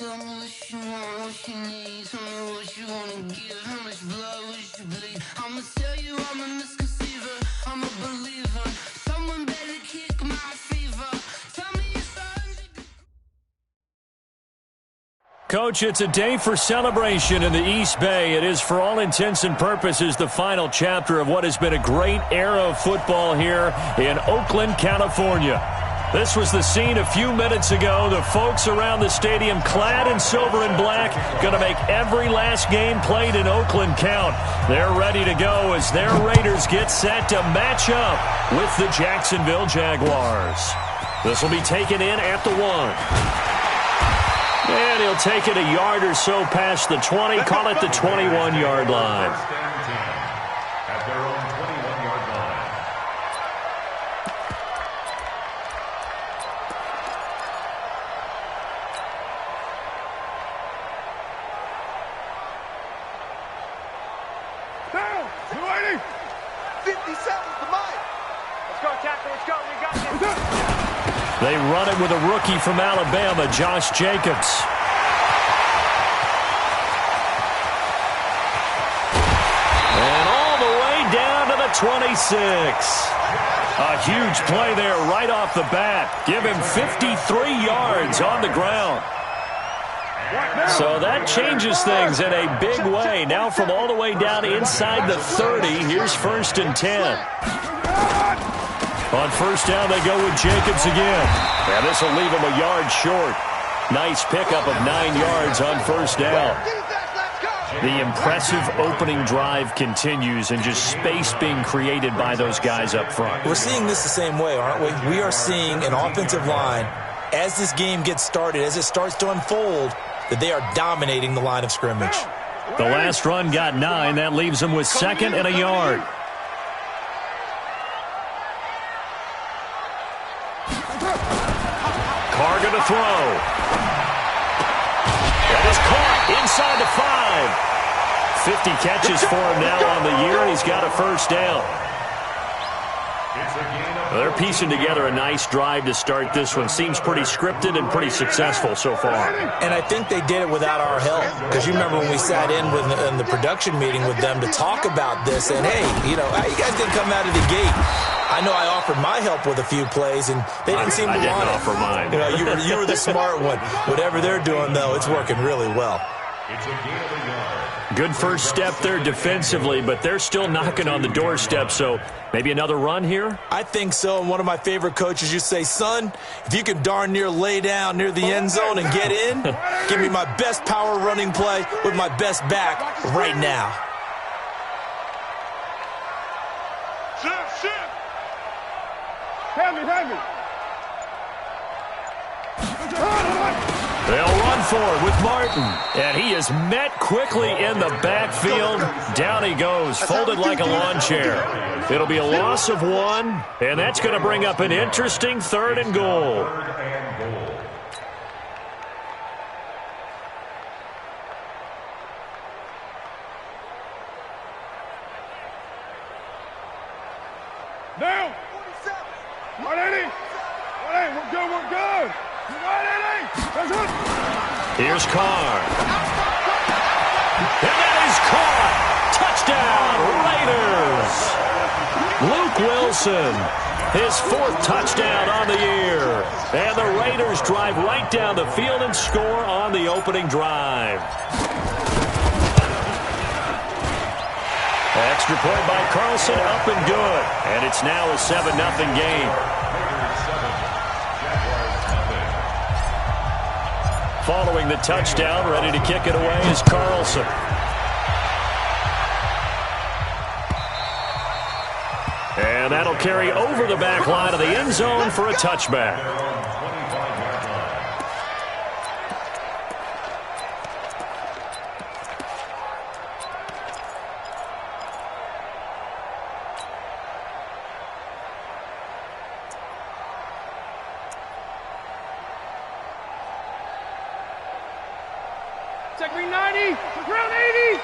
Tell me what you want, what you need. Tell me what you wanna give. How much blood would you bleed? I'ma tell you I'm a misconceiver. I'm a believer. Someone better kick my fever. Tell me it's 100. Coach, it's a day for celebration in the East Bay. It is, for all intents and purposes, the final chapter of what has been a great era of football here in Oakland, California. This was the scene a few minutes ago. The folks around the stadium clad in silver and black going to make every last game played in Oakland count. They're ready to go as their Raiders get set to match up with the Jacksonville Jaguars. This will be taken in at the 1. And he'll take it a yard or so past the 20, call it the 21-yard line. At their own 21-yard line. Down! 280! 57's the mic! Let's go, tackle, let's go, we got this! They run it with a rookie from Alabama, Josh Jacobs. And all the way down to the 26. A huge play there right off the bat. Give him 53 yards on the ground. So that changes things in a big way. Now from all the way down inside the 30, here's 1st and 10. On first down, they go with Jacobs again. And this will leave him a yard short. Nice pickup of 9 yards on first down. The impressive opening drive continues, and just space being created by those guys up front. We're seeing this the same way, aren't we? We are seeing an offensive line, as this game gets started, as it starts to unfold, that they are dominating the line of scrimmage. The last run got 9. That leaves them with 2nd and a yard. Carr going to throw. That is caught inside the 5. 50 catches for him now on the year. He's got a first down. They're piecing together a nice drive to start this one. Seems pretty scripted and pretty successful so far. And I think they did it without our help. Because you remember when we sat in the production meeting with them to talk about this. And, hey, you guys didn't come out of the gate. I know I offered my help with a few plays, and they didn't seem to want it. I didn't offer mine. You were the smart one. Whatever they're doing, though, it's working really well. It's a gain of a yard. Good first step there defensively, but they're still knocking on the doorstep, so maybe another run here? I think so, and one of my favorite coaches used to say, son, if you can darn near lay down near the end zone and get in, give me my best power running play with my best back right now. Shift! Hand me! They'll run for it with Martin. And he is met quickly in the backfield. Down he goes, folded like a lawn chair. It'll be a loss of 1, and that's going to bring up an interesting 3rd and goal. Down! 180! 180, we're good! 180! That's it! Here's Carr. And that is caught! Touchdown, Raiders! Luke Wilson, his 4th touchdown on the year. And the Raiders drive right down the field and score on the opening drive. Extra point by Carlson, up and good. And it's now a 7-0 game. Following the touchdown, ready to kick it away is Carlson. And that'll carry over the back line of the end zone for a touchback. Take me 90, ground 80.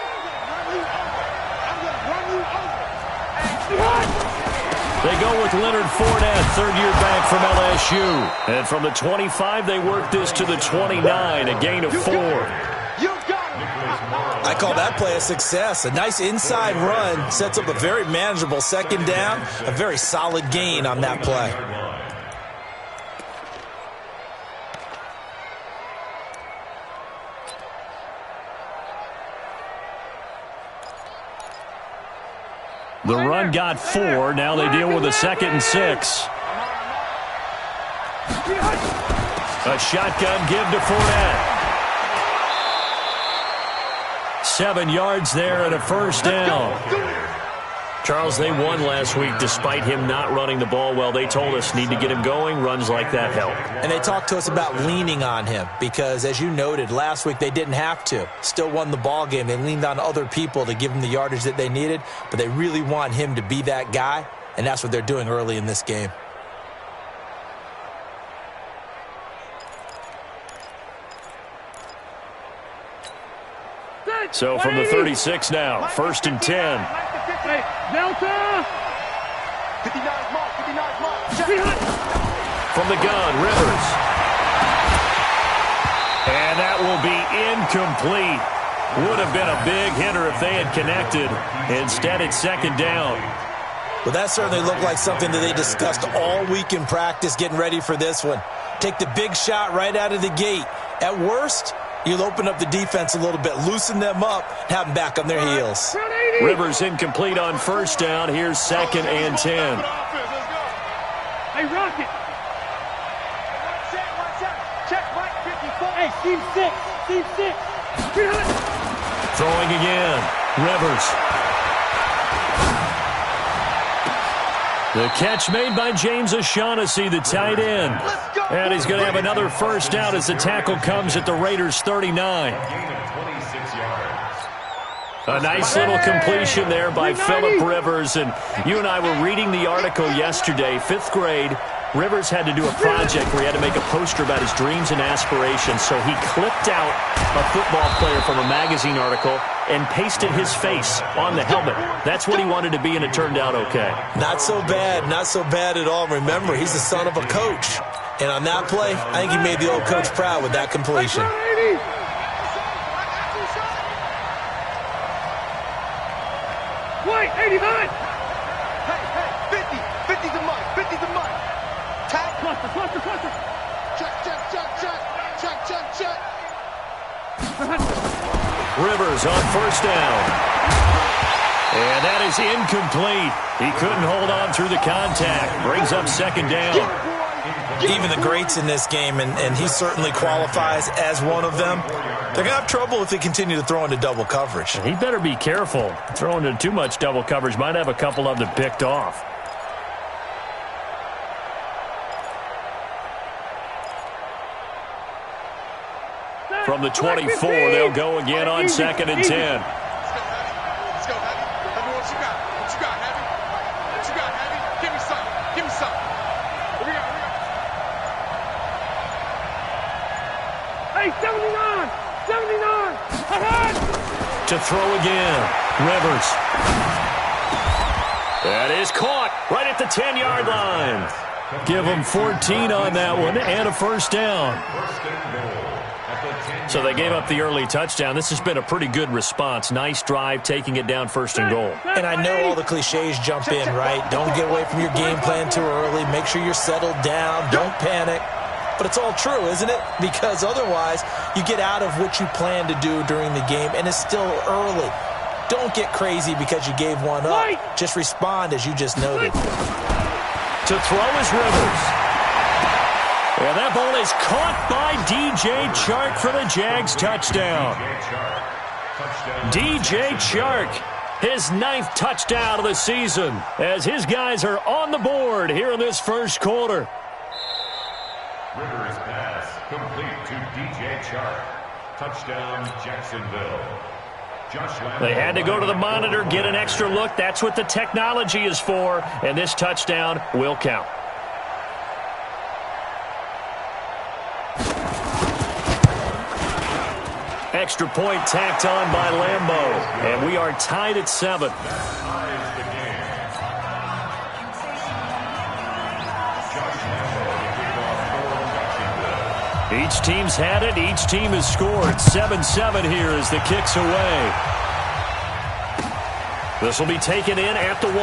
I'm going to run you over. They go go with Leonard Fournette, third-year back from LSU. And from the 25, they work this to the 29, a gain of 4. I call that play a success. A nice inside run sets up a very manageable second down, a very solid gain on that play. The run got 4. Now they deal with a 2nd and 6. A shotgun give to Fournette. 7 yards there and a first down. Charles, they won last week despite him not running the ball well. They told us need to get him going. Runs like that help. And they talked to us about leaning on him because, as you noted, last week they didn't have to. Still won the ball game. They leaned on other people to give them the yardage that they needed, but they really want him to be that guy, and that's what they're doing early in this game. So from the 36 now, 1st and 10. Delta! 59 mark, 59 mark. From the gun, Rivers. And that will be incomplete. Would have been a big hitter if they had connected. Instead, it's 2nd down. Well, that certainly looked like something that they discussed all week in practice getting ready for this one. Take the big shot right out of the gate. At worst, you'll open up the defense a little bit, loosen them up, have them back on their heels. Rivers incomplete on 1st down. Here's 2nd and 10. Hey, Rocket. Check Mike 54. Hey, Steve 6. Steve 6. Throwing again. Rivers. The catch made by James O'Shaughnessy, the tight end. And he's going to have another first down as the tackle comes at the Raiders' 39. A nice little completion there by Phillip Rivers. And you and I were reading the article yesterday, 5th grade. Rivers had to do a project where he had to make a poster about his dreams and aspirations. So he clipped out a football player from a magazine article and pasted his face on the helmet. That's what he wanted to be, and it turned out okay. Not so bad. Not so bad at all. Remember, he's the son of a coach. And on that play, I think he made the old coach proud with that completion. Wait, 89! Hey, 50! 50's a month! 50's a month! Tag! Cluster! Check! Rivers on 1st down. And that is incomplete. He couldn't hold on through the contact. Brings up 2nd down. Even the greats in this game, and he certainly qualifies as one of them, they're going to have trouble if they continue to throw into double coverage. He better be careful. Throwing into too much double coverage might have a couple of them picked off. From the 24, they'll go again on 2nd and 10. Let's go, Heavy. Heavy, what you got? What you got, Heavy? What you got, Heavy? Give me some. Here we go. Hey, 79! Ahead! To throw again. Rivers. That is caught right at the 10-yard line. Give them 14 on that one and a first down. So they gave up the early touchdown. This has been a pretty good response. Nice drive, taking it down 1st and goal. And I know all the cliches jump in, right? Don't get away from your game plan too early. Make sure you're settled down. Don't panic. But it's all true, isn't it? Because otherwise, you get out of what you plan to do during the game, and it's still early. Don't get crazy because you gave one up. Just respond as you just noted. To throw is Rivers. And that ball is caught by DJ Chark for the Jags touchdown. DJ Chark, his 9th touchdown of the season, as his guys are on the board here in this first quarter. Rivers pass complete to DJ Chark. Touchdown, Jacksonville. They had to go to the monitor, get an extra look. That's what the technology is for, and this touchdown will count. Extra point tacked on by Lambeau, and we are tied at 7. Each team's had it. Each team has scored. 7-7 here as the kick's away. This will be taken in at the 1.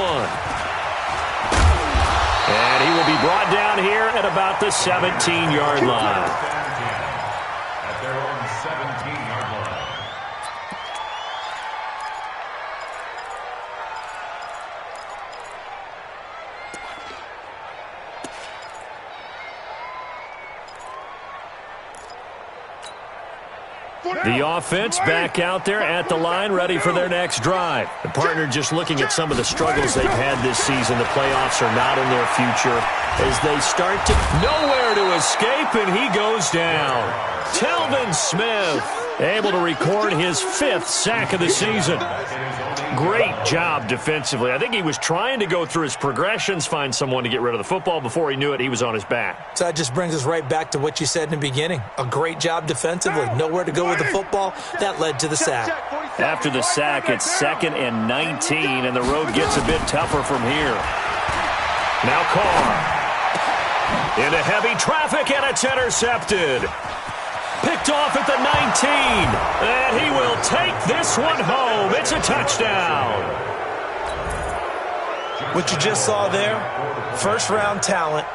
And he will be brought down here at about the 17-yard line. At their own 17-yard line. The offense back out there at the line, ready for their next drive. The partner just looking at some of the struggles they've had this season. The playoffs are not in their future as they start to nowhere to escape, and he goes down. Telvin Smith able to record his 5th sack of the season. Great job defensively. I think he was trying to go through his progressions, find someone to get rid of the football. Before he knew it, he was on his back. So that just brings us right back to what you said in the beginning. A great job defensively. Nowhere to go with the football. That led to the sack. After the sack, it's 2nd and 19, and the road gets a bit tougher from here. Now Carr into heavy traffic, and it's intercepted. Picked off at the 19, and he will take this one home. It's a touchdown. What you just saw there, first-round talent,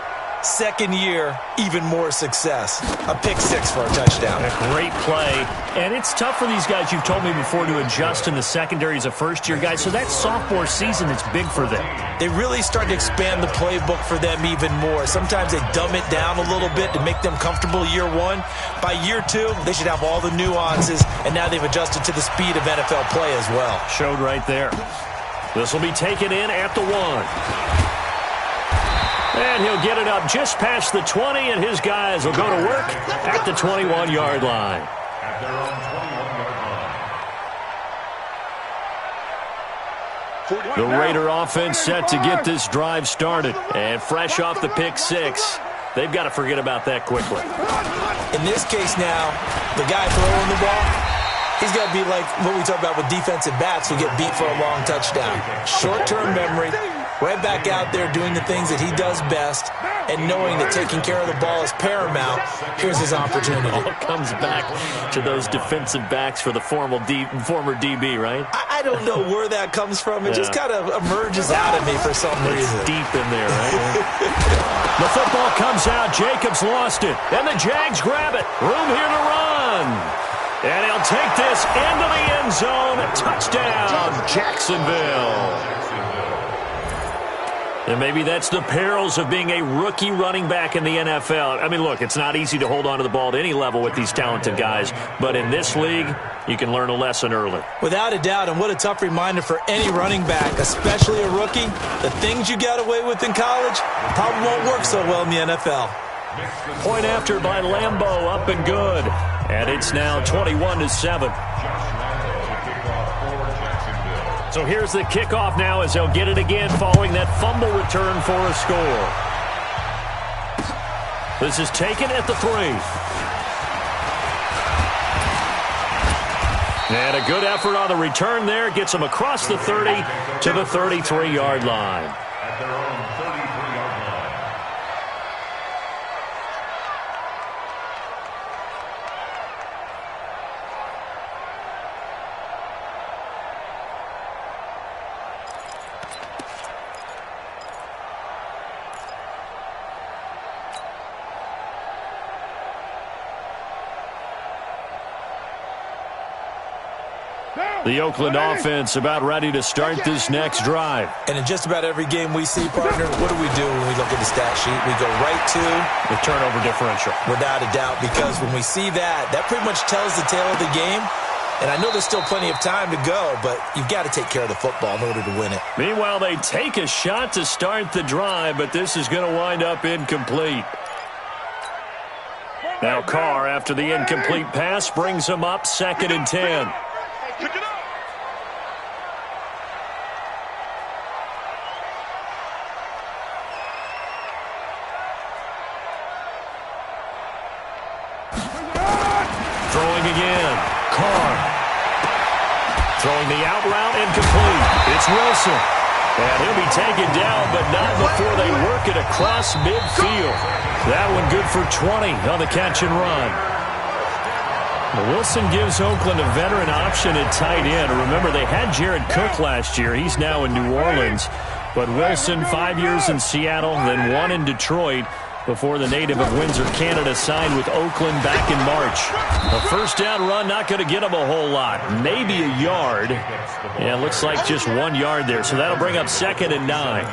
second year, even more success. A pick 6 for a touchdown. A great play, and it's tough for these guys, you've told me before, to adjust in the secondary as a first-year guy, so that sophomore season is big for them. They really start to expand the playbook for them even more. Sometimes they dumb it down a little bit to make them comfortable year 1. By year 2, they should have all the nuances, and now they've adjusted to the speed of NFL play as well. Showed right there. This will be taken in at the 1. And he'll get it up just past the 20, and his guys will go to work at the 21-yard line. At their own 21-yard line. The Raider offense set to get this drive started. And fresh off the pick 6, they've got to forget about that quickly. In this case now, the guy throwing the ball, he's got to be like what we talk about with defensive backs who get beat for a long touchdown. Short-term memory, right back out there doing the things that he does best, and knowing that taking care of the ball is paramount. Here's his opportunity. It all comes back to those defensive backs for the former DB, right? I don't know where that comes from. It just kind of emerges out of me for some reason. It's deep in there, right? The football comes out. Jacobs lost it. And the Jags grab it. Room here to run. And he'll take this into the end zone. Touchdown, Jacksonville. And maybe that's the perils of being a rookie running back in the NFL. I mean, look, it's not easy to hold on to the ball at any level with these talented guys. But in this league, you can learn a lesson early. Without a doubt, and what a tough reminder for any running back, especially a rookie. The things you got away with in college probably won't work so well in the NFL. Point after by Lambeau, up and good. And it's now 21-7. So here's the kickoff now as they'll get it again following that fumble return for a score. This is taken at the 3. And a good effort on the return there. Gets them across the 30 to the 33-yard line. At their own 33-yard line. The Oakland offense about ready to start this next drive. And in just about every game we see, partner, what do we do when we look at the stat sheet? We go right to the turnover differential. Without a doubt, because when we see that, that pretty much tells the tale of the game. And I know there's still plenty of time to go, but you've got to take care of the football in order to win it. Meanwhile, they take a shot to start the drive, but this is going to wind up incomplete. Now Carr, after the incomplete pass, brings him up 2nd and 10. Pick it up. Throwing again. Carr. Throwing the out route incomplete. It's Wilson. And he'll be taken down, but not before they work it across midfield. That one good for 20 on the catch and run. Well, Wilson gives Oakland a veteran option at tight end. Remember, they had Jared Cook last year. He's now in New Orleans. But Wilson, 5 years in Seattle, then 1 in Detroit, before the native of Windsor, Canada, signed with Oakland back in March. A first down run, not going to get him a whole lot. Maybe a yard. Yeah, it looks like just 1 yard there. So that'll bring up 2nd and 9.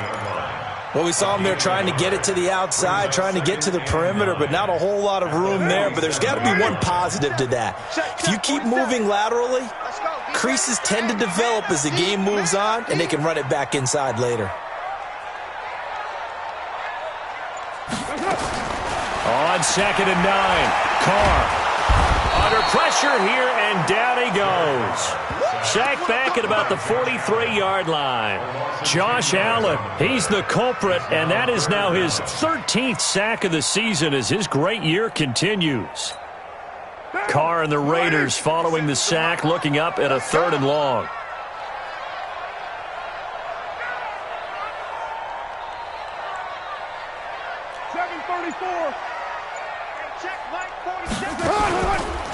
Well, we saw him there trying to get it to the outside, trying to get to the perimeter, but not a whole lot of room there. But there's got to be one positive to that. If you keep moving laterally, creases tend to develop as the game moves on, and they can run it back inside later. On 2nd and 9, Carr under pressure here, and down he goes. Sacked back at about the 43-yard line. Josh Allen, he's the culprit, and that is now his 13th sack of the season as his great year continues. Carr and the Raiders following the sack, looking up at a 3rd and long.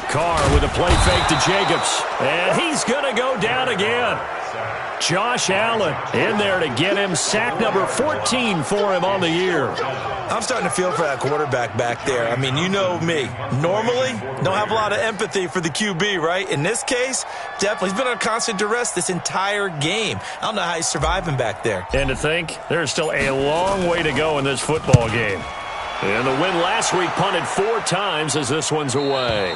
Carr with a play fake to Jacobs, and he's going to go down again. Josh Allen in there to get him. Sack number 14 for him on the year. I'm starting to feel for that quarterback back there. I mean, you know me. Normally, don't have a lot of empathy for the QB, right? In this case, definitely. He's been on constant duress this entire game. I don't know how he's surviving back there. And to think, there's still a long way to go in this football game. And the win last week punted 4 times as this one's away.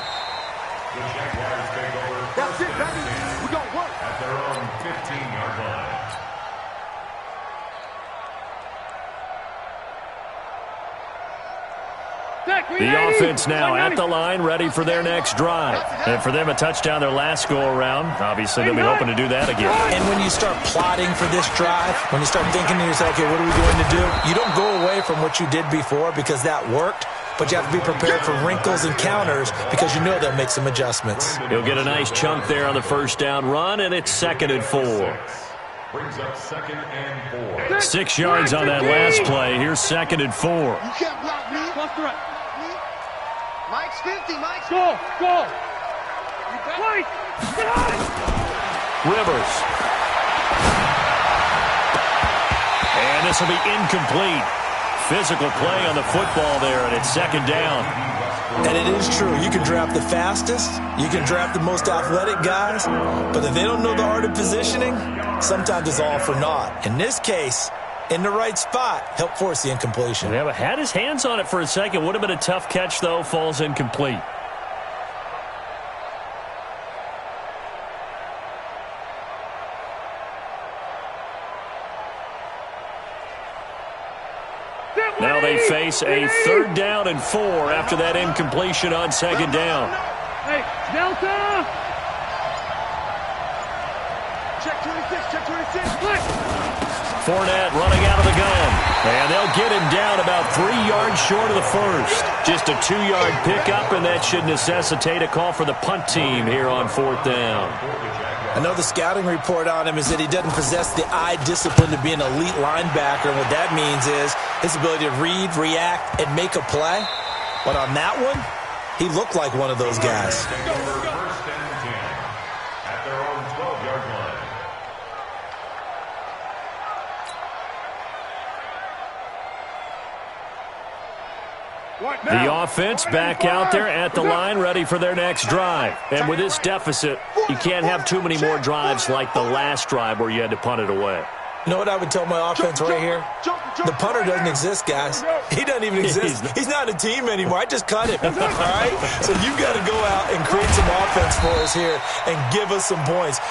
The Jaguars take over first and 10 We got work at their own 15-yard line. The offense now at the line, ready for their next drive. And for them, a touchdown their last go-around. Obviously, they'll be hoping to do that again. And when you start plotting for this drive, when you start thinking to yourself, okay, what are we going to do? You don't go away from what you did before because that worked, but you have to be prepared for wrinkles and counters because you know they'll make some adjustments. He'll get a nice chunk there on the first down run, and it's 2nd and 4. Brings up 2nd and 4. 6 yards on that last play. Here's 2nd and 4. You can't block me. Mike's 50, Mike's Go. Rivers. And this will be incomplete. Physical play on the football there, and it's 2nd down. And it is true. You can draft the fastest. You can draft the most athletic guys. But if they don't know the art of positioning, sometimes it's all for naught. In this case, in the right spot, helped force the incompletion. Yeah, but had his hands on it for a second. Would have been a tough catch, though. Falls incomplete. Now they face a 3rd down and 4 after that incompletion on 2nd down. Hey, Delta! Check 26, Click! Fournette running out of the gun. And they'll get him down about 3 yards short of the first. Just a 2-yard pickup, and that should necessitate a call for the punt team here on 4th down. I know the scouting report on him is that he doesn't possess the eye discipline to be an elite linebacker. And what that means is his ability to read, react, and make a play. But on that one, he looked like one of those guys. Take over first and 10 at their own 12-yard line. The offense back out there at the line, ready for their next drive. And with this deficit, you can't have too many more drives like the last drive where you had to punt it away. You know what I would tell my offense right here? The punter doesn't exist, guys. He doesn't even exist. He's not a team anymore. I just cut him, all right? So you've got to go out and create some offense for us here and give us some points.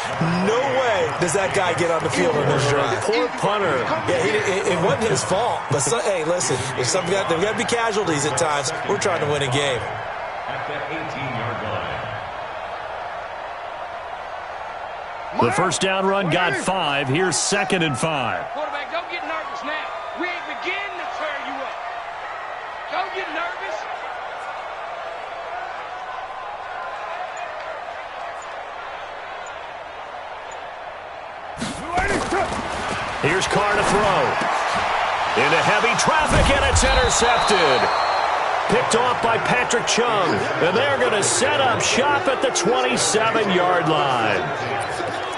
No way does that guy get on the field on this drive. Poor punter. Yeah, it wasn't his fault. But, hey, listen, if there got to be casualties at times. We're trying to win a game. At the 18-yard line. The first down run got 5. Here's 2nd and 5. Quarterback, don't get nervous now. We ain't beginning to tear you up. Don't get nervous. Here's Carr to throw. Into heavy traffic, and it's intercepted. Picked off by Patrick Chung. And they're going to set up shop at the 27-yard line.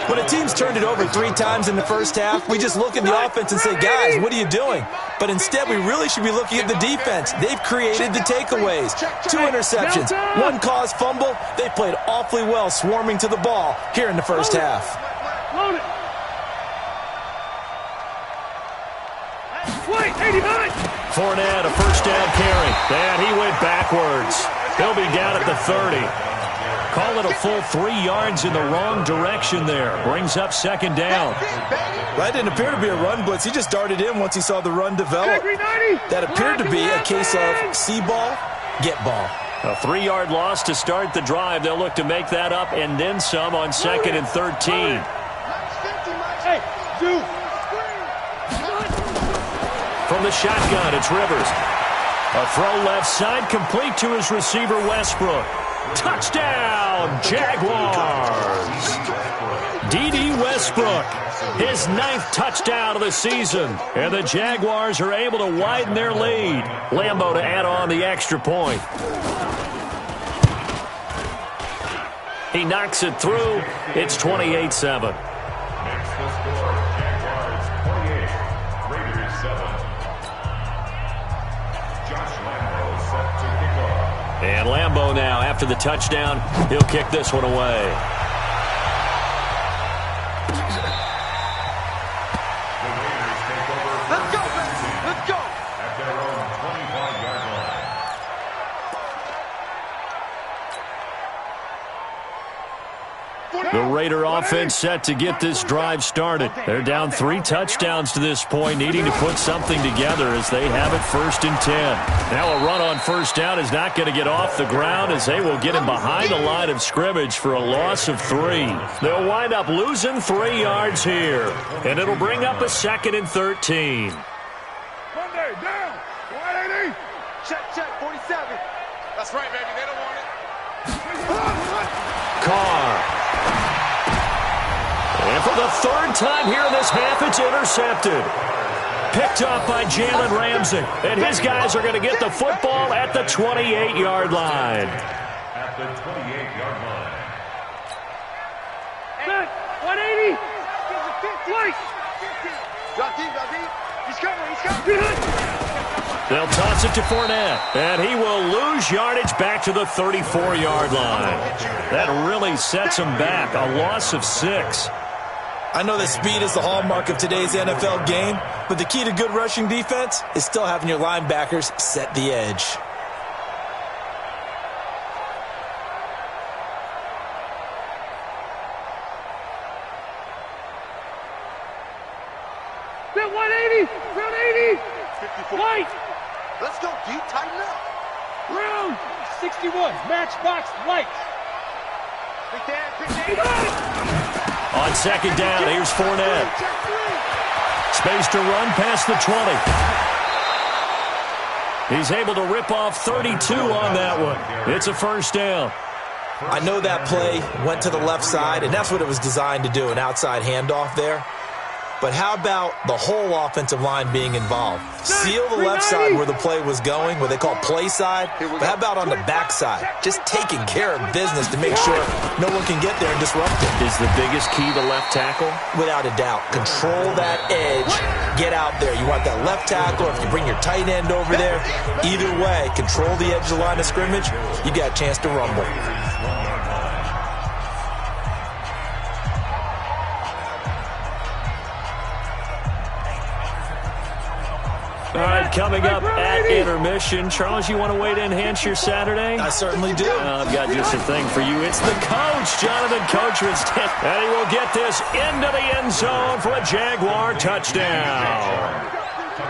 When a team's turned it over 3 times in the first half, we just look at the offense and say, guys, what are you doing? But instead, we really should be looking at the defense. They've created the takeaways. 2 interceptions, 1 caused fumble. They played awfully well swarming to the ball here in the first half. Fournette, a first down carry. And he went backwards. He'll be down at the 30. Call it a full 3 yards in the wrong direction there. Brings up second down. That didn't appear to be a run blitz. He just darted in once he saw the run develop. That appeared to be a case of see ball, get ball. A 3-yard loss to start the drive. They'll look to make that up and then some on 2nd and 13. From the shotgun, it's Rivers. A throw left side, complete to his receiver, Westbrook. Touchdown, Jaguars! D.D. Westbrook, his 9th touchdown of the season. And the Jaguars are able to widen their lead. Lambeau to add on the extra point. He knocks it through. It's 28-7. And Lambeau now, after the touchdown, he'll kick this one away. Let's go, baby. Let's go. At their own 25-yard line. The Raider offense set to get this drive started. They're down 3 touchdowns to this point, needing to put something together as they have it 1st and 10. Now a run on first down is not going to get off the ground as they will get him behind the line of scrimmage for a loss of 3. They'll wind up losing 3 yards here, and it'll bring up a 2nd and 13. Monday, down. 180. Check, 47. That's right, baby. They don't want it. Carr. And for the 3rd time here in this half, it's intercepted. Picked off by Jalen Ramsey. And his guys are going to get the football at the 28-yard line. At the 28-yard line. 180. He's coming. They'll toss it to Fournette, and he will lose yardage back to the 34-yard line. That really sets him back, a loss of 6. I know that speed is the hallmark of today's NFL game, but the key to good rushing defense is still having your linebackers set the edge. That 180. Round 80. 54. Light. Let's go, D. Tighten up. Round 61. Matchbox light. Big Dan. On 2nd down, here's Fournette. Space to run past the 20. He's able to rip off 32 on that one. It's a first down. I know that play went to the left side, and that's what it was designed to do, an outside handoff there. But how about the whole offensive line being involved? Seal the left side where the play was going, what they call play side. But how about on the back side? Just taking care of business to make sure no one can get there and disrupt it. Is the biggest key the left tackle? Without a doubt. Control that edge. Get out there. You want that left tackle, or if you bring your tight end over there, either way, control the edge of the line of scrimmage, you got a chance to rumble. All right, coming up at intermission. Charles, you want to wait to enhance your Saturday? I certainly do. I've got just a thing for you. It's the coach, Jonathan Coachman's, and he will get this into the end zone for a Jaguar touchdown.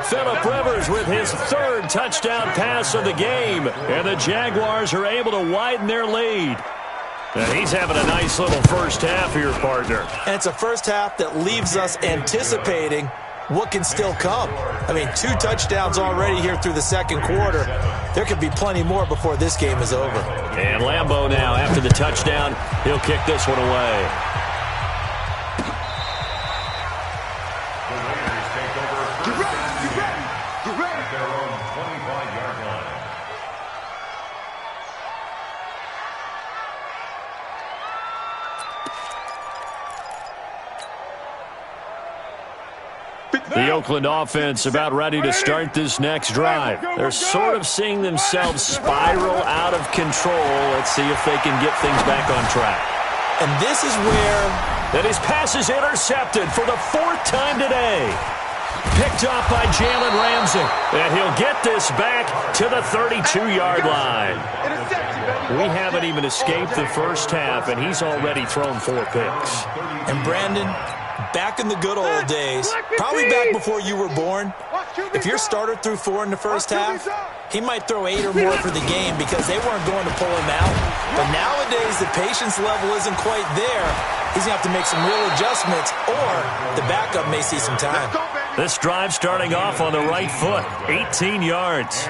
Phillip Rivers with his 3rd touchdown pass of the game, and the Jaguars are able to widen their lead. And he's having a nice little first half here, partner. And it's a first half that leaves us anticipating what can still come. I mean, 2 touchdowns already here through the 2nd quarter. There could be plenty more before this game is over. And Lambeau now, after the touchdown, he'll kick this one away. The Oakland offense about ready to start this next drive. They're sort of seeing themselves spiral out of control. Let's see if they can get things back on track. And this is where... And his pass is intercepted for the 4th time today. Picked off by Jalen Ramsey. And he'll get this back to the 32-yard line. We haven't even escaped the first half, and he's already thrown 4 picks. And Brandon, back in the good old days, probably back before you were born, if your starter threw 4 in the first half, he might throw 8 or more for the game because they weren't going to pull him out. But nowadays, the patience level isn't quite there. He's going to have to make some real adjustments, or the backup may see some time. This drive starting off on the right foot, 18 yards.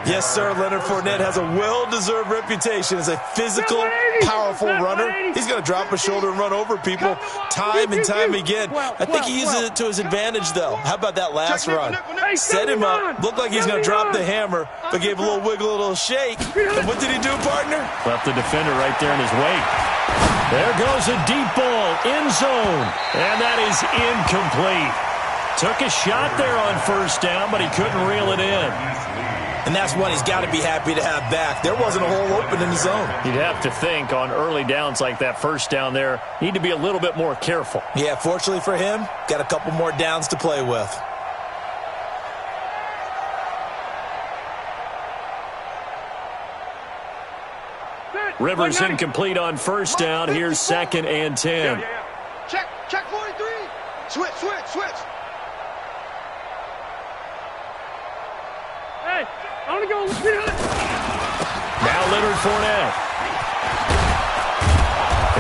Yes, sir, Leonard Fournette has a well-deserved reputation as a physical, powerful runner. He's going to drop his shoulder and run over people time and time again. I think he uses it to his advantage, though. How about that last run? Set him up, looked like he's going to drop the hammer, but gave a little wiggle, a little shake. And what did he do, partner? Left the defender right there in his wake. There goes a deep ball, end zone, and that is incomplete. Took a shot there on first down, but he couldn't reel it in. And that's one he's got to be happy to have back. There wasn't a hole open in the zone. You'd have to think on early downs like that first down there, need to be a little bit more careful. Yeah, fortunately for him, got a couple more downs to play with. Rivers incomplete on first down. Here's 2nd and 10. Check 43. Switch. Hey, I want to go. Now Leonard Fournette.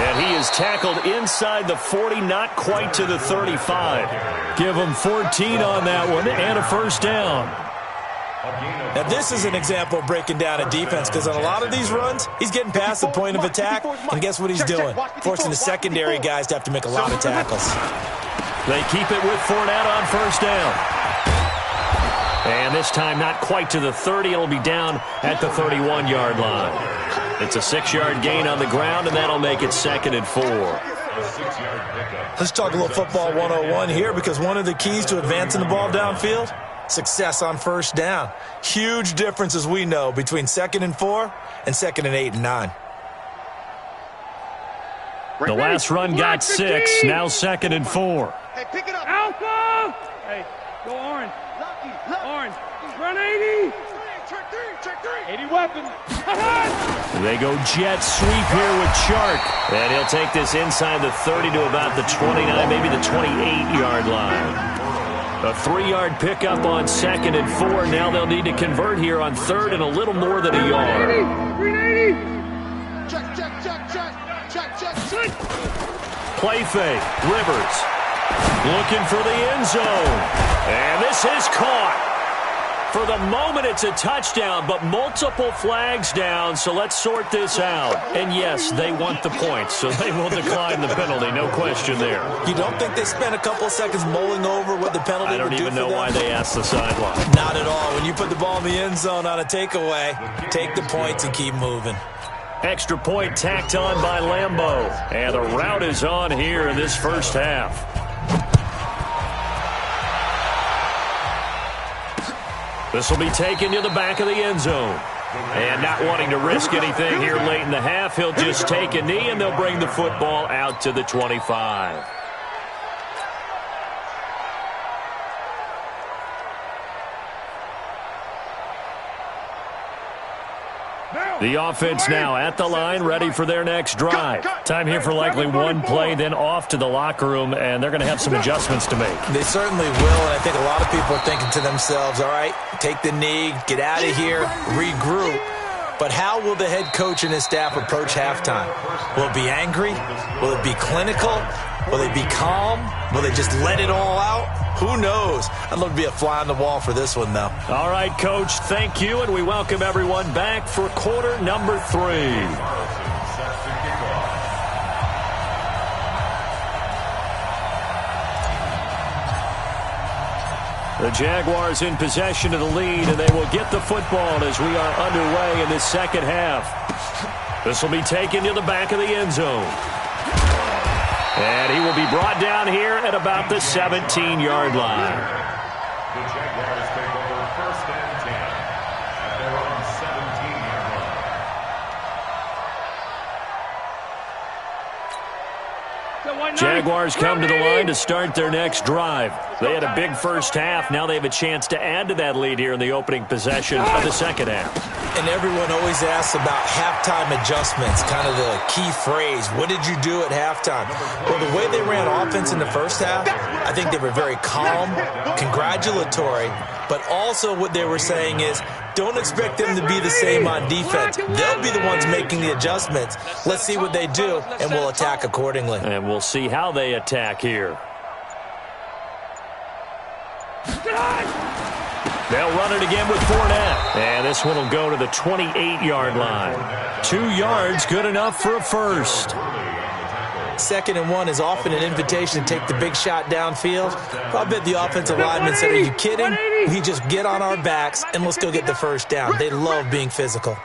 And he is tackled inside the 40, not quite to the 35. Give him 14 on that one and a first down. Now, this is an example of breaking down a defense because on a lot of these runs, he's getting past the point of attack, and guess what he's doing? Forcing the secondary guys to have to make a lot of tackles. They keep it with Fournette on first down. And this time not quite to the 30. It'll be down at the 31-yard line. It's a 6-yard gain on the ground, and that'll make it 2nd and 4. Let's talk a little football 101 here because one of the keys to advancing the ball downfield, success on first down. Huge difference, as we know, between 2nd and 4 and 2nd and 8 and 9. The last run got 6. Now 2nd and 4. Hey, pick it up. Alpha! Hey, go orange. Orange. Run 80. Check 3. 80 weapon. They go jet sweep here with Chark. And he'll take this inside the 30 to about the 29, maybe the 28-yard line. A 3-yard pickup on 2nd and 4. Now they'll need to convert here on 3rd and a little more than a yard. 380. Check. Play fake. Rivers looking for the end zone. And this is caught. For the moment, it's a touchdown, but multiple flags down, so let's sort this out. And yes, they want the points, so they will decline the penalty, no question there. You don't think they spent a couple seconds mulling over what the penalty would do for them? I don't even know why they asked the sideline. Not at all. When you put the ball in the end zone on a takeaway, take the points and keep moving. Extra point tacked on by Lambeau. And the route is on here in this first half. This will be taken to the back of the end zone. And not wanting to risk anything here late in the half, he'll just take a knee, and they'll bring the football out to the 25. The offense now at the line, ready for their next drive. Time here for likely one play, then off to the locker room, and they're going to have some adjustments to make. They certainly will, and I think a lot of people are thinking to themselves, all right, take the knee, get out of here, regroup. But how will the head coach and his staff approach halftime? Will it be angry? Will it be clinical? Will they be calm? Will they just let it all out? Who knows? I'd love to be a fly on the wall for this one, though. All right, Coach, thank you, and we welcome everyone back for quarter number 3. The Jaguars in possession of the lead, and they will get the football as we are underway in this second half. This will be taken to the back of the end zone. And he will be brought down here at about the 17-yard line. The Jaguars take over 1st and 10 at their own 17-yard line. Jaguars come to the line to start their next drive. They had a big first half. Now they have a chance to add to that lead here in the opening possession of the second half. And everyone always asks about halftime adjustments, kind of the key phrase. What did you do at halftime? Well, the way they ran offense in the first half, I think they were very calm, congratulatory, but also what they were saying is, don't expect them to be the same on defense. They'll be the ones making the adjustments. Let's see what they do, and we'll attack accordingly. And we'll see how they attack here. They'll run it again with Fournette. And this one will go to the 28-yard line. 2 yards, good enough for a first. 2nd and 1 is often an invitation to take the big shot downfield. I bet the offensive lineman said, are you kidding? We just get on our backs and let's go get the first down. They love being physical.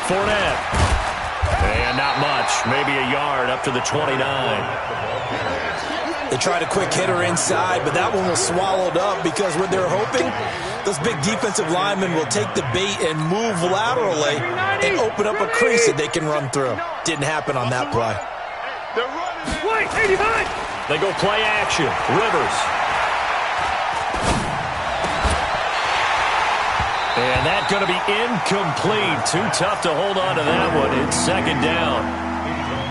Fournette. And not much. Maybe a yard up to the 29. They tried a quick hitter inside, but that one was swallowed up because what they're hoping, those big defensive linemen will take the bait and move laterally and open up a crease that they can run through. Didn't happen on that play. They go play action. Rivers. And that's going to be incomplete. Too tough to hold on to that one. It's 2nd down.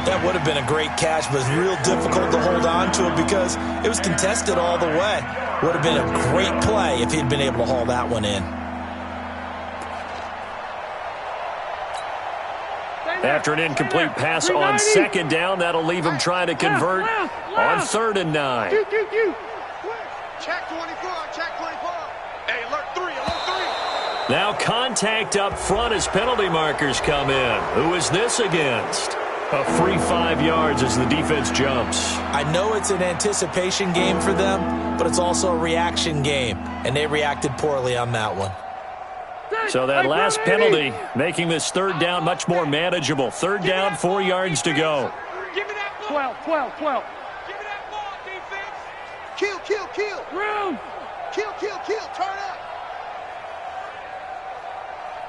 That would have been a great catch, but it was real difficult to hold on to it because it was contested all the way. Would have been a great play if he'd been able to haul that one in. After an incomplete pass on 2nd down, that'll leave him trying to convert on 3rd and 9. Check 24, check 24. Hey, alert 3, alert 3. Now contact up front as penalty markers come in. Who is this against? A free 5 yards as the defense jumps. I know it's an anticipation game for them, but it's also a reaction game, and they reacted poorly on that one. So that last penalty making this 3rd down much more manageable. 3rd down, 4 yards to go. Give me that ball. 12. Give me that ball, defense. Kill. Room. Kill. Turn up.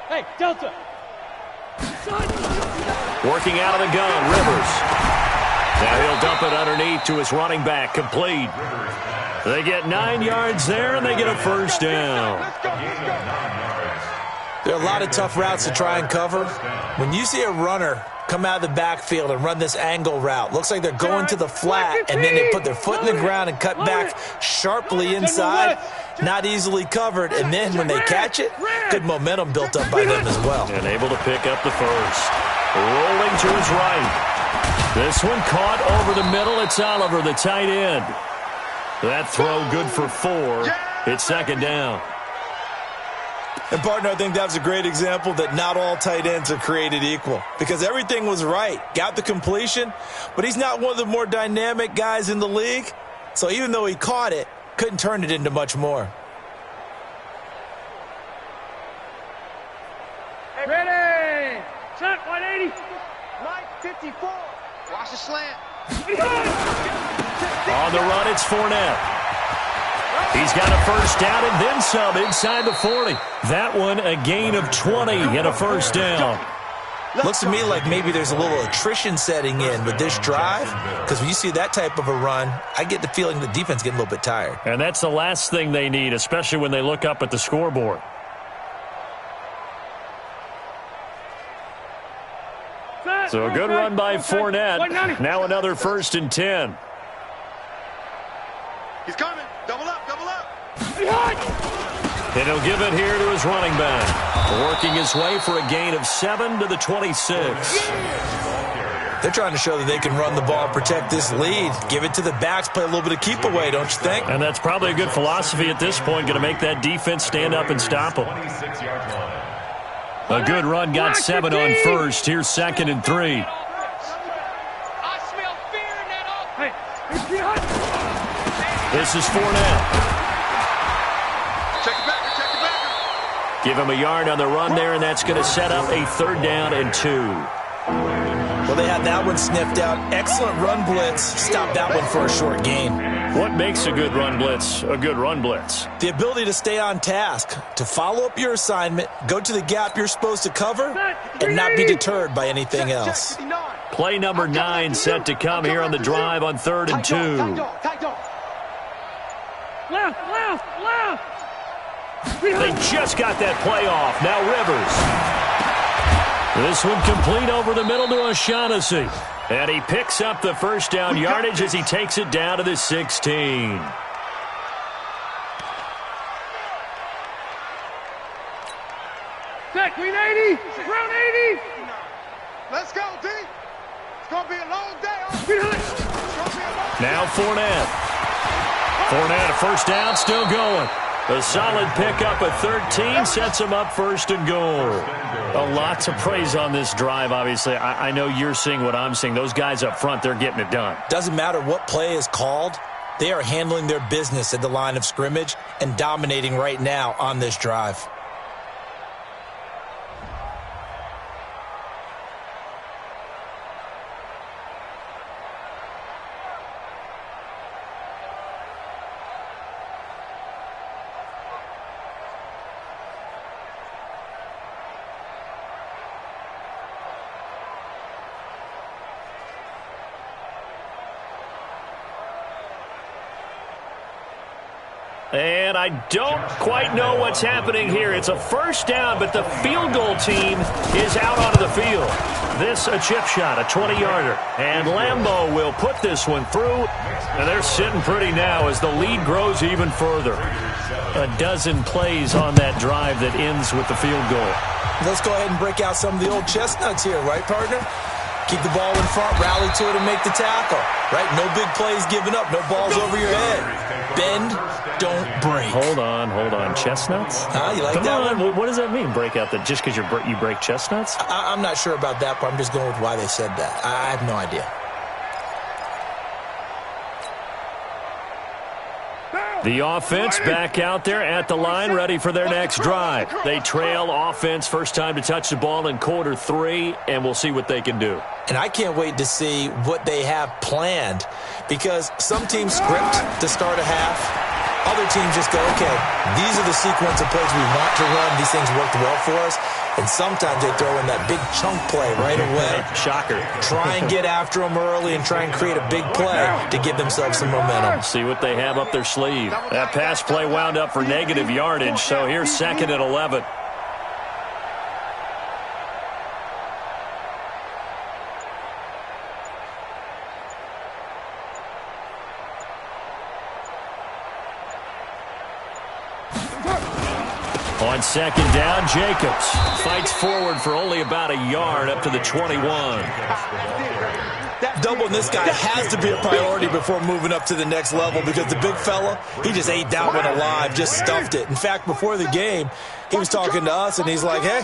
Hey, Delta. Working out of the gun, Rivers. Now he'll dump it underneath to his running back, complete. They get 9 yards there, and they get a first down. There are a lot of tough routes to try and cover. When you see a runner come out of the backfield and run this angle route, looks like they're going to the flat, and then they put their foot in the ground and cut back sharply inside, not easily covered, and then when they catch it, good momentum built up by them as well. And able to pick up the first. Rolling to his right. This one caught over the middle. It's Oliver, the tight end. That throw good for 4. It's 2nd down. And, partner, I think that was a great example that not all tight ends are created equal because everything was right. Got the completion, but he's not one of the more dynamic guys in the league. So even though he caught it, couldn't turn it into much more. Ready. Set 180. Mike 54. Watch the slant. On the run, it's Fournette. He's got a first down and then some inside the 40. That one a gain of 20 and a first down. Looks to me like maybe there's a little attrition setting in with this drive because when you see that type of a run, I get the feeling the defense getting a little bit tired. And that's the last thing they need, especially when they look up at the scoreboard. So a good run by Fournette. Now another 1st and 10. He's coming. Double up. And he'll give it here to his running back. Working his way for a gain of 7 to the 26. They're trying to show that they can run the ball, protect this lead, give it to the backs, play a little bit of keep away, don't you think? And that's probably a good philosophy at this point, going to make that defense stand up and stop them. A good run, got 7 on 1st. Here's 2nd and 3. I smell fear in that offense. This is Fournette. Check it back. Give him a yard on the run there, and that's going to set up a 3rd down and 2. Well, they had that one sniffed out. Excellent run blitz. Stopped that one for a short gain. What makes a good run blitz a good run blitz? The ability to stay on task, to follow up your assignment, go to the gap you're supposed to cover, and not be deterred by anything else. Play number 9 set to come here on the drive on 3rd and 2. Left. They just got that play off. Now Rivers. This one complete over the middle to O'Shaughnessy. And he picks up the first down yardage as he takes it down to the 16. Back, green 80. Round 80. Let's go, D. It's going to be a long day. Now Fournette. Fournette, a first down, still going. A solid pickup at 13 sets him up 1st and goal. A lot to praise on this drive, obviously. I know you're seeing what I'm seeing. Those guys up front, they're getting it done. Doesn't matter what play is called. They are handling their business at the line of scrimmage and dominating right now on this drive. And I don't quite know what's happening here. It's a first down, but the field goal team is out onto the field. This a chip shot, a 20-yarder. And Lambeau will put this one through. And they're sitting pretty now as the lead grows even further. A dozen plays on that drive that ends with the field goal. Let's go ahead and break out some of the old chestnuts here, right, partner? Keep the ball in front, rally to it, and make the tackle. Right? No big plays given up, no balls over your head. Bend, don't break. Hold on. Chestnuts? You like Come that on. one? What does that mean, break out that just because you break chestnuts? I'm not sure about that, but I'm just going with why they said that. I have no idea. The offense back out there at the line, ready for their next drive. They trail offense, first time to touch the ball in quarter 3, and we'll see what they can do. And I can't wait to see what they have planned, because some teams script to start a half. Other teams just go, okay, these are the sequence of plays we want to run. These things worked well for us. And sometimes they throw in that big chunk play right away. Shocker. Try and get after them early and try and create a big play to give themselves some momentum. See what they have up their sleeve. That pass play wound up for negative yardage, so here's 2nd and 11. On 2nd down, Jacobs fights forward for only about a yard up to the 21. Doubling this guy has to be a priority before moving up to the next level, because the big fella, he just ate that one alive, just stuffed it. In fact, before the game, he was talking to us, and he's like, hey,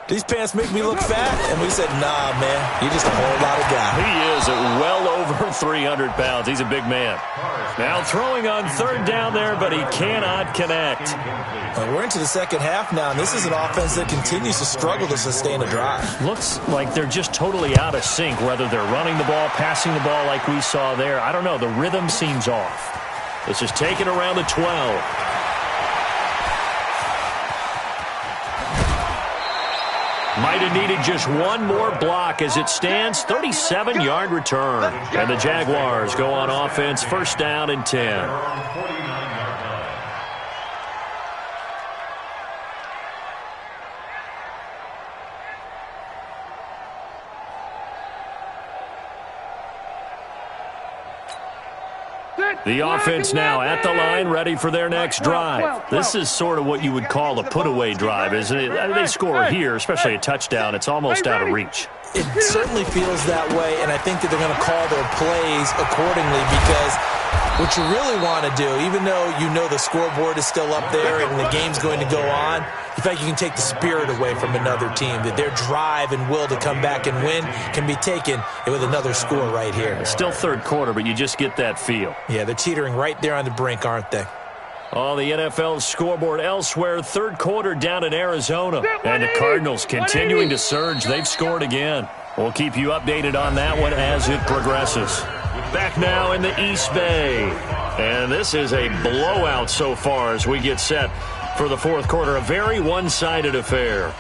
these pants make me look fat. And we said, nah, man, you're just a whole lot of guy. He is at well over 300 pounds. He's a big man. Now throwing on 3rd down there, but he cannot connect. We're into the second half now, and this is an offense that continues to struggle to sustain a drive. Looks like they're just totally out of sync, whether they're running the ball, passing the ball like we saw there. I don't know. The rhythm seems off. This is taken around the 12. Might have needed just one more block as it stands. 37-yard return. And the Jaguars go on offense, 1st down and 10. The offense now at the line, ready for their next drive. This is sort of what you would call a put-away drive, isn't it? They score here, especially a touchdown. It's almost out of reach. It certainly feels that way, and I think that they're going to call their plays accordingly, because what you really want to do, even though you know the scoreboard is still up there and the game's going to go on, in fact, you can take the spirit away from another team, that their drive and will to come back and win can be taken with another score right here. It's still 3rd quarter, but you just get that feel. Yeah, they're teetering right there on the brink, aren't they? On the NFL scoreboard elsewhere, 3rd quarter down in Arizona. And the Cardinals continuing to surge. They've scored again. We'll keep you updated on that one as it progresses. Back now in the East Bay. And this is a blowout so far as we get set for the fourth quarter. A very one-sided affair.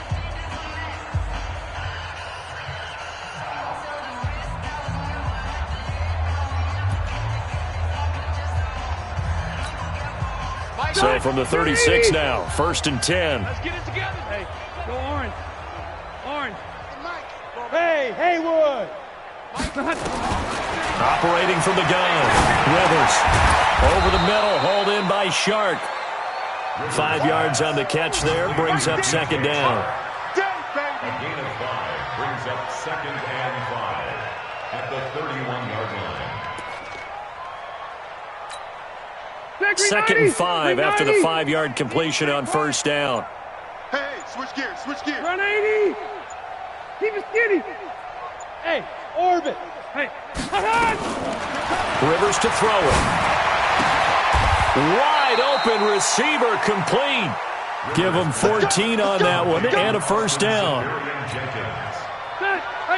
So from the 36 now, 1st and 10. Let's get it together. Hey, go Orange. Orange. Hey, Haywood. Operating from the gun. Rivers. Over the middle, hauled in by Shark. 5 yards on the catch there, brings up 2nd down. A gain of 5 brings up 2nd and 5 at the 31-yard line. 2nd and 5 after the 5-yard completion on 1st down. Hey, switch gears, switch gears. Run 80. Keep it skinny. Hey, orbit. Hey, Rivers to throw it. Wide open receiver complete. Give him 14 on that one and a 1st down.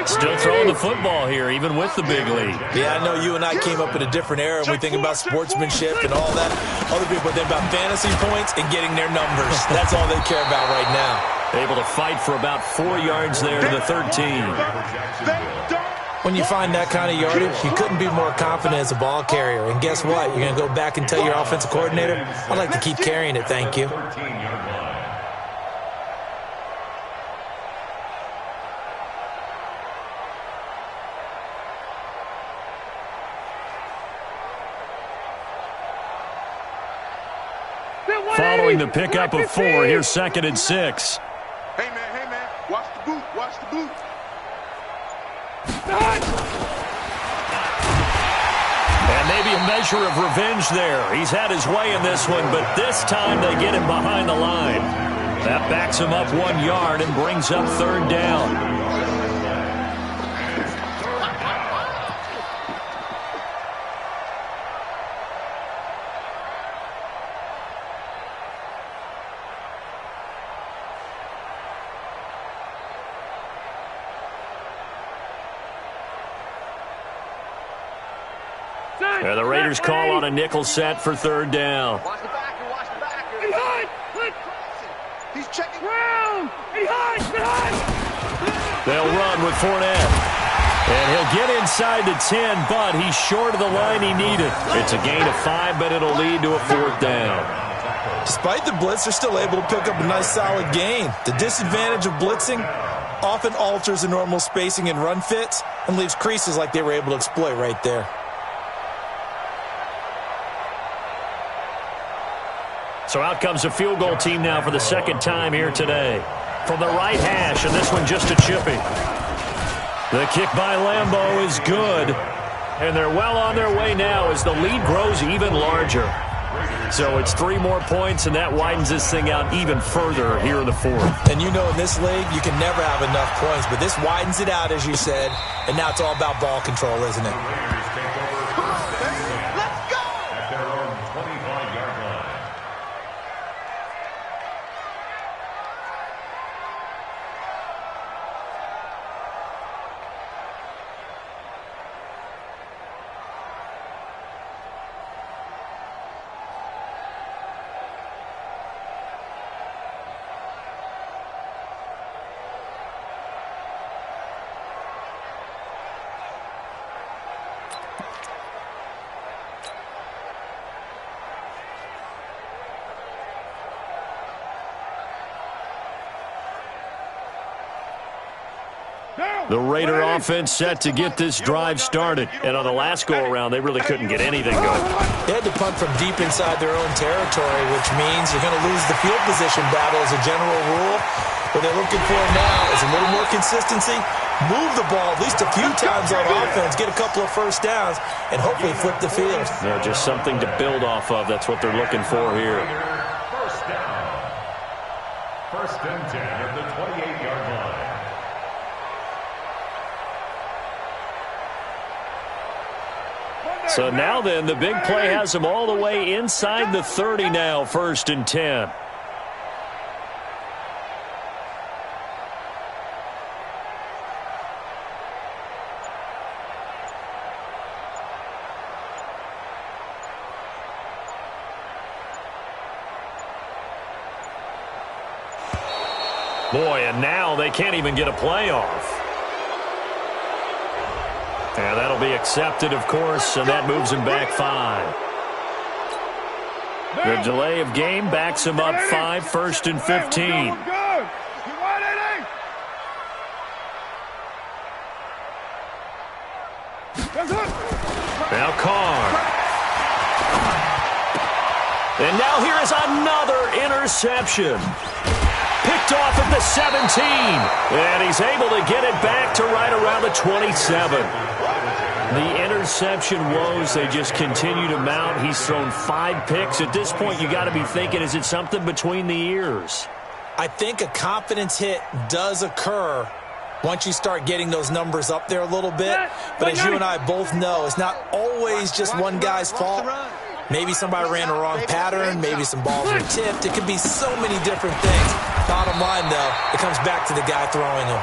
Still throwing the football here, even with the big lead. Yeah, I know you and I came up in a different era, and we think about sportsmanship and all that. Other people think about fantasy points and getting their numbers. That's all they care about right now. Able to fight for about 4 yards there to the 13. When you find that kind of yardage, you couldn't be more confident as a ball carrier. And guess what? You're going to go back and tell your offensive coordinator, I'd like to keep carrying it, thank you. Following the pickup of 4, here's 2nd and 6. Hey, man, watch the boot, watch the boot. And maybe a measure of revenge there. He's had his way in this one, but this time they get him behind the line. That backs him up 1 yard and brings up 3rd down. And the Raiders call on a nickel set for 3rd down. Watch the backer, watch the backer. Hey, hide! He's checking. Round! Hey, hide! They'll run with Fournette. And he'll get inside the 10, but he's short of the line he needed. It's a gain of 5, but it'll lead to a 4th down. Despite the blitz, they're still able to pick up a nice solid gain. The disadvantage of blitzing often alters the normal spacing and run fits and leaves creases like they were able to exploit right there. So out comes a field goal team now for the 2nd time here today. From the right hash, and this one just a chippy. The kick by Lambeau is good. And they're well on their way now as the lead grows even larger. So it's 3 more points, and that widens this thing out even further here in the 4th. And you know in this league, you can never have enough points, but this widens it out, as you said, and now it's all about ball control, isn't it? The Raider offense set to get this drive started. And on the last go-around, they really couldn't get anything going. They had to punt from deep inside their own territory, which means you're going to lose the field position battle as a general rule. What they're looking for now is a little more consistency, move the ball at least a few times on offense, get a couple of 1st downs, and hopefully flip the field. Yeah, just something to build off of. That's what they're looking for here. 1st down. 1st and 10 at the 28-yard line. So now then, the big play has them all the way inside the 30 now, 1st and 10. Boy, and now they can't even get a playoff. And that'll be accepted, of course, and that moves him back 5. The delay of game backs him up 5, 1st and 15. Now Carr. And now here is another interception. Picked off at the 17. And he's able to get it back to right around the 27. The interception woes, they just continue to mount. He's thrown 5 picks. At this point, you got to be thinking, is it something between the ears? I think a confidence hit does occur once you start getting those numbers up there a little bit. But as you and I both know, it's not always just one guy's fault. Maybe somebody ran the wrong pattern. Maybe some balls were tipped. It could be so many different things. Bottom line, though, it comes back to the guy throwing them.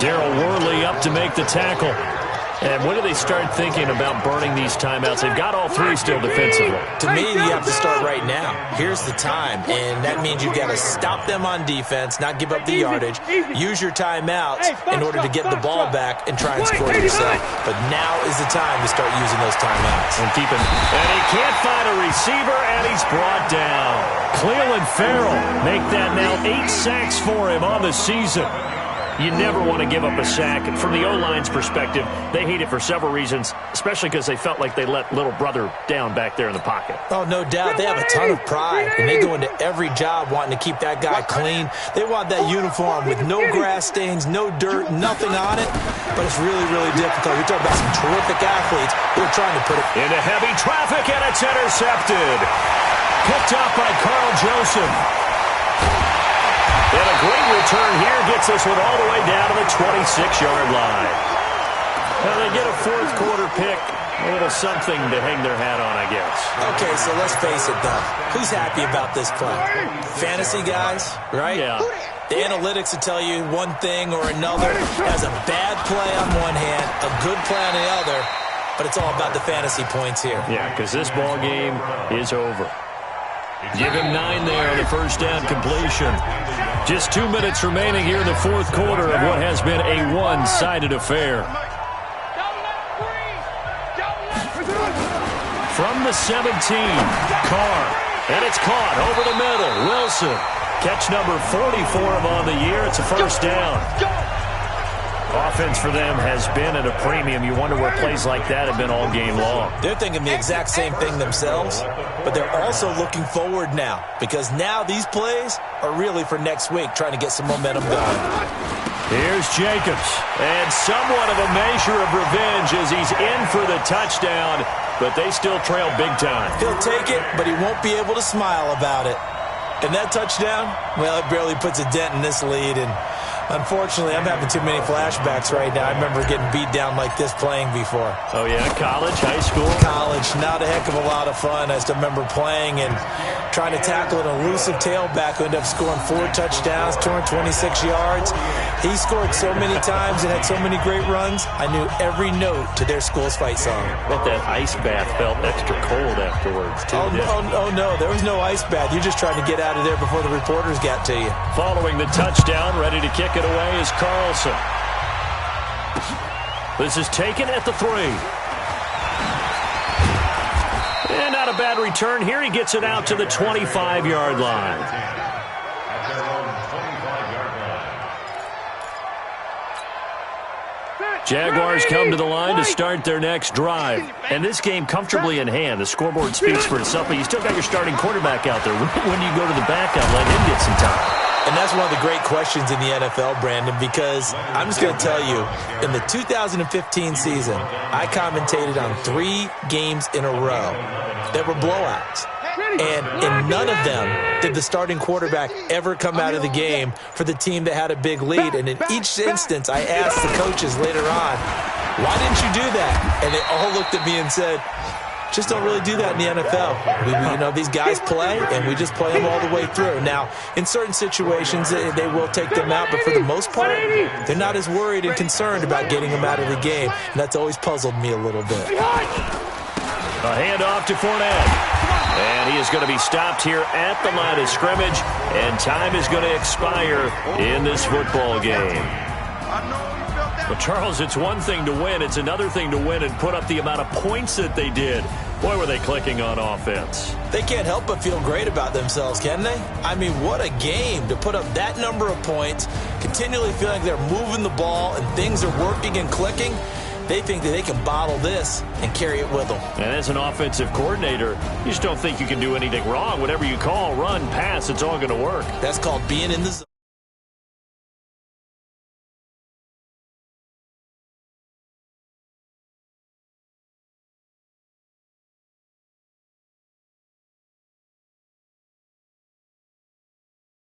Darryl Worley up to make the tackle. And when do they start thinking about burning these timeouts? They've got all 3 still defensively. To me, you have to start right now. Here's the time, and that means you've got to stop them on defense, not give up the yardage, use your timeouts in order to get the ball back and try and score yourself. But now is the time to start using those timeouts. And keep him. And he can't find a receiver, and he's brought down. Cleveland Farrell make that now 8 sacks for him on the season. You never want to give up a sack. From the O-line's perspective, they hate it for several reasons, especially because they felt like they let little brother down back there in the pocket. Oh, no doubt. They have a ton of pride, and they go into every job wanting to keep that guy clean. They want that uniform with no grass stains, no dirt, nothing on it. But it's really, really difficult. You're talking about some terrific athletes who are trying to put it into heavy traffic, and it's intercepted. Picked up by Carl Joseph. And a great return here gets this one all the way down to the 26-yard line. Now they get a 4th quarter pick. A little something to hang their hat on, I guess. Okay, so let's face it, though. Who's happy about this play? Fantasy guys, right? Yeah. The analytics will tell you one thing or another. Has a bad play on one hand, a good play on the other, but it's all about the fantasy points here. Yeah, because this ball game is over. Give him 9 there on the first down completion. Just 2 minutes remaining here in the 4th quarter of what has been a one-sided affair. From the 17, Carr. And it's caught over the middle. Wilson. Catch number 40 for him on the year. It's a first down. Offense for them has been at a premium. You wonder where plays like that have been all game long. They're thinking the exact same thing themselves, but they're also looking forward now because now these plays are really for next week, trying to get some momentum going. Here's Jacobs, and somewhat of a measure of revenge as he's in for the touchdown, but they still trail big time. He'll take it, but he won't be able to smile about it. And that touchdown, well, it barely puts a dent in this lead, and unfortunately, I'm having too many flashbacks right now. I remember getting beat down like this playing before. Oh, yeah? College, high school? College. Not a heck of a lot of fun. I still remember playing and trying to tackle an elusive tailback who ended up scoring 4 touchdowns, 226 yards. He scored so many times and had so many great runs, I knew every note to their school's fight song. But that ice bath felt extra cold afterwards, too. Oh, no. There was no ice bath. You're just trying to get out of there before the reporters got to you. Following the touchdown, ready to kick it away is Carlson. This is taken at the 3. And not a bad return here. He gets it out to the 25-yard line. Jaguars come to the line to start their next drive. And this game comfortably in hand. The scoreboard speaks for itself, but you still got your starting quarterback out there. When do you go to the backup, let him get some time? And that's one of the great questions in the NFL, Brandon, because I'm just going to tell you, in the 2015 season, I commentated on 3 games in a row that were blowouts. And in none of them did the starting quarterback ever come out of the game for the team that had a big lead. And in each instance, I asked the coaches later on, why didn't you do that? And they all looked at me and said, just don't really do that in the NFL. These guys play, and we just play them all the way through. Now, in certain situations, they will take them out, but for the most part, they're not as worried and concerned about getting them out of the game, and that's always puzzled me a little bit. A handoff to Fournette. And he is going to be stopped here at the line of scrimmage, and time is going to expire in this football game. But, Charles, it's one thing to win. It's another thing to win and put up the amount of points that they did. Boy, were they clicking on offense. They can't help but feel great about themselves, can they? I mean, what a game to put up that number of points, continually feeling like they're moving the ball and things are working and clicking. They think that they can bottle this and carry it with them. And as an offensive coordinator, you just don't think you can do anything wrong. Whatever you call, run, pass, it's all going to work. That's called being in the zone.